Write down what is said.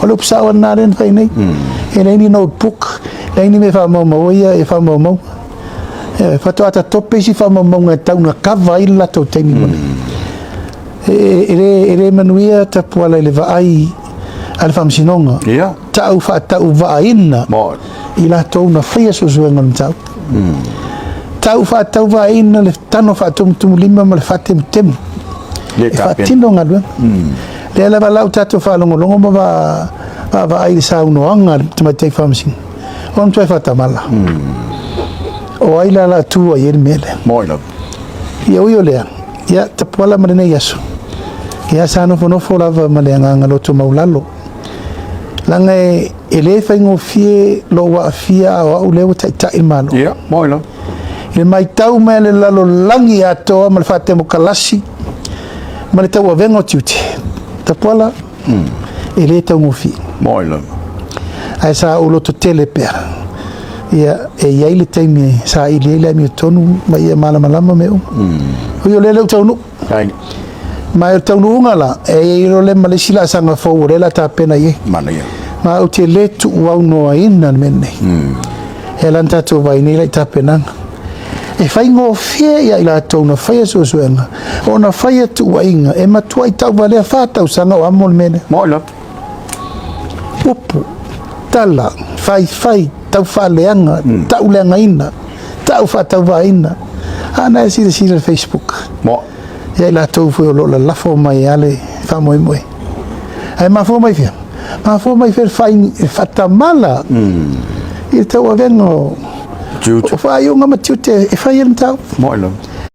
lo psa wana ren fai nei e nei ni notebook nei ni me fa mo ia e fa mo fa to ata tope si fa mo nga tau na kava ila to teni mo ere manuia ta puala le vai al fam sinonga ia tau fa tau vaina mo ila to na fai so so ngal tau tau fa tau vaina le tano fa tum lima mal fatem tem le fa tapen tino ngal le la lau tato fa longo ba ai sa uno anga tuma te fam sin on tu fa tamala o ai la tua yer mele mo ila yo le ya te pola mane yaso ya sano fono fola va male nga lo to maulalo langa ele fa ngo fie lo wa fia o le o ta imano ia mo ila le mai tau mele la lo langi ato mal fate mo kalasi male tau wa vengo tuti te pola ele tau ngo fi mo ila ai sa o lo to telepe ia e ia le taimi sa ile le mi tonu mai mala malama me o yo le tonu ai mai tonu ngala e ro le malesila sanga fo re la ta pena ye mana ia ma o te le tu wa no ina menne e lan ta to vai ni le ta pena e fai ngo fie ia ila tonu fai so suenga ona fai tu wa inga e ma tu ai ta vale fa ta sanga o amol mene mo ila upu tala fai tau faleanga tau leanga ina tau fa tau vaina ana si Facebook mo ia la tau foi lo la fo mai ale fa moi ai ma fo mai fer fai fatamala tau avengo jutu fa yo ngama tute e fai tau mo ila